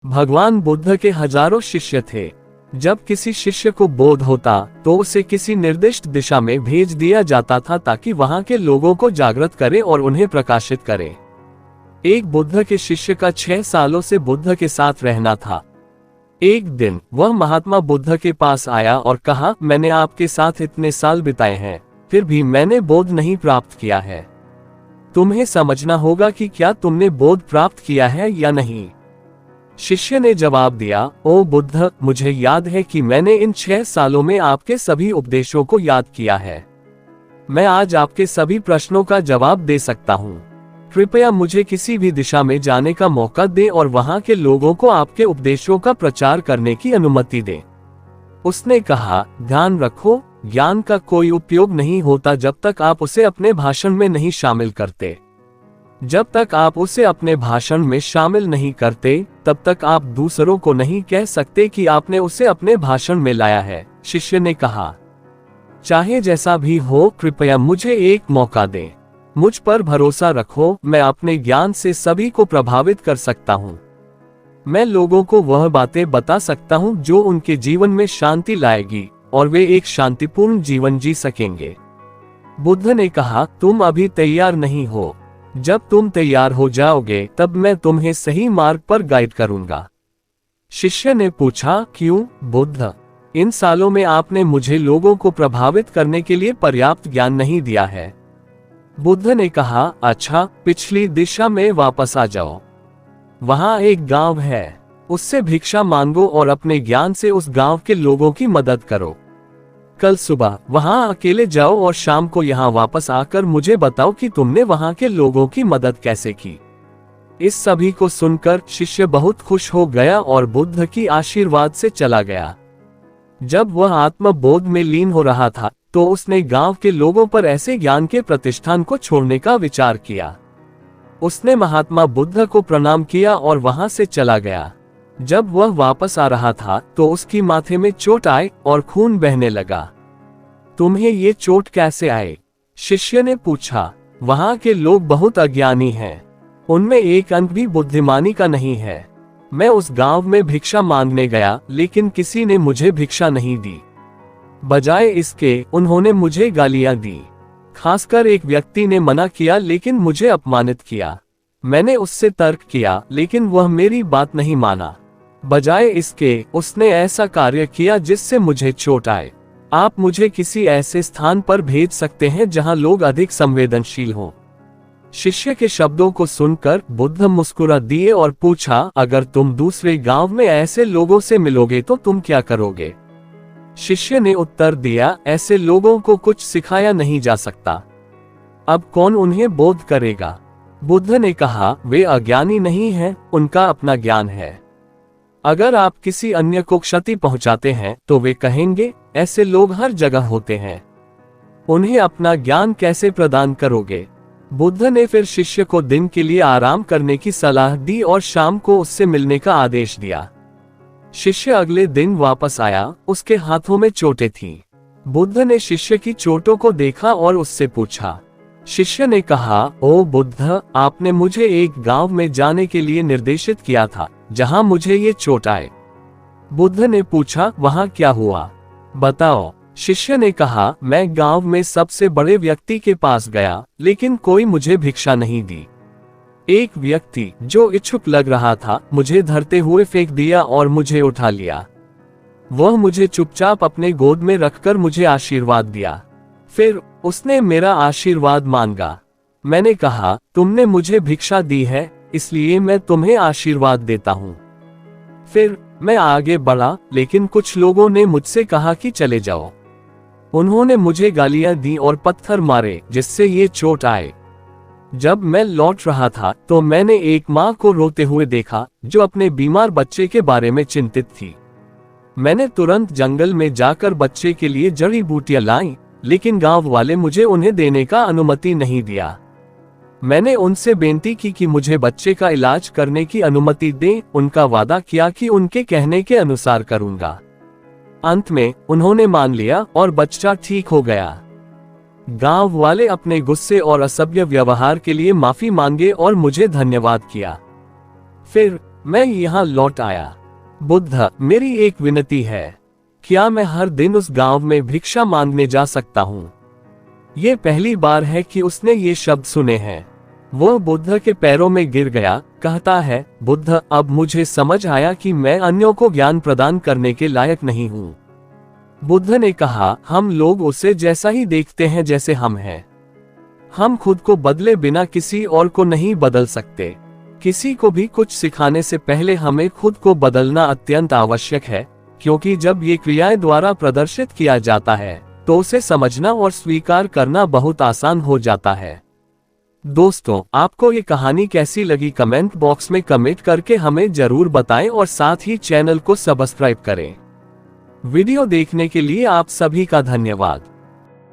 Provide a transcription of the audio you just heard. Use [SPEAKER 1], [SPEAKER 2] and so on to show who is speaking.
[SPEAKER 1] भगवान बुद्ध के हजारों शिष्य थे। जब किसी शिष्य को बोध होता तो उसे किसी निर्दिष्ट दिशा में भेज दिया जाता था ताकि वहां के लोगों को जागृत करे और उन्हें प्रकाशित करे। एक बुद्ध के शिष्य का 6 सालों से बुद्ध के साथ रहना था। एक दिन वह महात्मा बुद्ध के पास आया और कहा, मैंने आपके साथ इतने साल बिताए हैं, फिर भी मैंने बोध नहीं प्राप्त किया है। तुम्हें समझना होगा कि क्या तुमने बोध प्राप्त किया है या नहीं। शिष्य ने जवाब दिया, ओ बुद्ध, मुझे याद है कि मैंने इन 6 सालों में आपके सभी उपदेशों को याद किया है। मैं आज आपके सभी प्रश्नों का जवाब दे सकता हूँ। कृपया मुझे किसी भी दिशा में जाने का मौका दें और वहां के लोगों को आपके उपदेशों का प्रचार करने की अनुमति दें। उसने कहा, ध्यान रखो, ज्ञान का कोई उपयोग नहीं होता जब तक आप उसे अपने भाषण में नहीं शामिल करते। जब तक आप उसे अपने भाषण में शामिल नहीं करते, तब तक आप दूसरों को नहीं कह सकते कि आपने उसे अपने भाषण में लाया है। शिष्य ने कहा, चाहे जैसा भी हो, कृपया मुझे एक मौका दें। मुझ पर भरोसा रखो, मैं अपने ज्ञान से सभी को प्रभावित कर सकता हूँ। मैं लोगों को वह बातें बता सकता हूँ जो उनके जीवन में शांति लाएगी और वे एक शांतिपूर्ण जीवन जी सकेंगे। बुद्ध ने कहा, तुम अभी तैयार नहीं हो। जब तुम तैयार हो जाओगे तब मैं तुम्हें सही मार्ग पर गाइड करूंगा। शिष्य ने पूछा, क्यों बुद्ध? इन सालों में आपने मुझे लोगों को प्रभावित करने के लिए पर्याप्त ज्ञान नहीं दिया है। बुद्ध ने कहा, अच्छा, पिछली दिशा में वापस आ जाओ। वहां एक गांव है, उससे भिक्षा मांगो और अपने ज्ञान से उस गांव के लोगों की मदद करो। कल सुबह वहां अकेले जाओ और शाम को यहाँ वापस आकर मुझे बताओ कि तुमने वहां के लोगों की मदद कैसे की। इस सभी को सुनकर शिष्य बहुत खुश हो गया और बुद्ध की आशीर्वाद से चला गया। जब वह आत्मबोध में लीन हो रहा था तो उसने गांव के लोगों पर ऐसे ज्ञान के प्रतिष्ठान को छोड़ने का विचार किया। उसने महात्मा बुद्ध को प्रणाम किया और वहां से चला गया। जब वह वापस आ रहा था तो उसकी माथे में चोट आई और खून बहने लगा। तुम्हें ये चोट कैसे आई? शिष्य ने पूछा। वहां के लोग बहुत अज्ञानी हैं, उनमें एक अंक भी बुद्धिमानी का नहीं है। मैं उस गांव में भिक्षा मांगने गया, लेकिन किसी ने मुझे भिक्षा नहीं दी। बजाय इसके उन्होंने मुझे गालियां दी। खासकर एक व्यक्ति ने मना किया लेकिन मुझे अपमानित किया। मैंने उससे तर्क किया लेकिन वह मेरी बात नहीं माना। बजाय इसके उसने ऐसा कार्य किया जिससे मुझे चोट आए। आप मुझे किसी ऐसे स्थान पर भेज सकते हैं जहां लोग अधिक संवेदनशील हों। शिष्य के शब्दों को सुनकर बुद्ध मुस्कुरा दिए और पूछा, अगर तुम दूसरे गांव में ऐसे लोगों से मिलोगे तो तुम क्या करोगे? शिष्य ने उत्तर दिया, ऐसे लोगों को कुछ सिखाया नहीं जा सकता। अब कौन उन्हें बोध करेगा? बुद्ध ने कहा, वे अज्ञानी नहीं हैं, उनका अपना ज्ञान है। अगर आप किसी अन्य को क्षति पहुंचाते हैं तो वे कहेंगे, ऐसे लोग हर जगह होते हैं, उन्हें अपना ज्ञान कैसे प्रदान करोगे? बुद्ध ने फिर शिष्य को दिन के लिए आराम करने की सलाह दी और शाम को उससे मिलने का आदेश दिया। शिष्य अगले दिन वापस आया, उसके हाथों में चोटें थीं। बुद्ध ने शिष्य की चोटों को देखा और उससे पूछा। शिष्य ने कहा, ओ बुद्ध, आपने मुझे एक गांव में जाने के लिए निर्देशित किया था जहां मुझे ये चोट आए। बुद्ध ने पूछा, वहां क्या हुआ? बताओ। शिष्य ने कहा, मैं गांव में सबसे बड़े व्यक्ति के पास गया लेकिन कोई मुझे भिक्षा नहीं दी। एक व्यक्ति जो इच्छुक लग रहा था मुझे धरते हुए फेंक दिया और मुझे उठा लिया। वह मुझे चुपचाप अपने गोद में रखकर मुझे आशीर्वाद दिया। फिर उसने मेरा आशीर्वाद मांगा। मैंने कहा, तुमने मुझे भिक्षा दी है इसलिए मैं तुम्हें आशीर्वाद देता हूँ। फिर मैं आगे बढ़ा लेकिन कुछ लोगों ने मुझसे कहा कि चले जाओ। उन्होंने मुझे गालियां दी और पत्थर मारे जिससे ये चोट आए। जब मैं लौट रहा था तो मैंने एक माँ को रोते हुए देखा जो अपने बीमार बच्चे के बारे में चिंतित थी। मैंने तुरंत जंगल में जाकर बच्चे के लिए जड़ी बूटियां लाई, लेकिन गांव वाले मुझे उन्हें देने का अनुमति नहीं दिया। मैंने उनसे बेनती की कि मुझे बच्चे का इलाज करने की अनुमति दें। उनका वादा किया कि उनके कहने के अनुसार करूंगा। अंत में उन्होंने मान लिया और बच्चा ठीक हो गया। गांव वाले अपने गुस्से और असभ्य व्यवहार के लिए माफी मांगे और मुझे धन्यवाद किया। फिर मैं यहाँ लौट आया। बुद्ध, मेरी एक विनती है, क्या मैं हर दिन उस गांव में भिक्षा मांगने जा सकता हूँ? ये पहली बार है कि उसने ये शब्द सुने हैं। वो बुद्ध के पैरों में गिर गया, कहता है, बुद्ध, अब मुझे समझ आया कि मैं अन्यों को ज्ञान प्रदान करने के लायक नहीं हूँ। बुद्ध ने कहा, हम लोग उसे जैसा ही देखते हैं जैसे हम हैं। हम खुद को बदले बिना किसी और को नहीं बदल सकते। किसी को भी कुछ सिखाने से पहले हमें खुद को बदलना अत्यंत आवश्यक है, क्योंकि जब ये क्रियाएं द्वारा प्रदर्शित किया जाता है तो उसे समझना और स्वीकार करना बहुत आसान हो जाता है। दोस्तों, आपको ये कहानी कैसी लगी कमेंट बॉक्स में कमेंट करके हमें जरूर बताएं और साथ ही चैनल को सब्सक्राइब करें। वीडियो देखने के लिए आप सभी का धन्यवाद।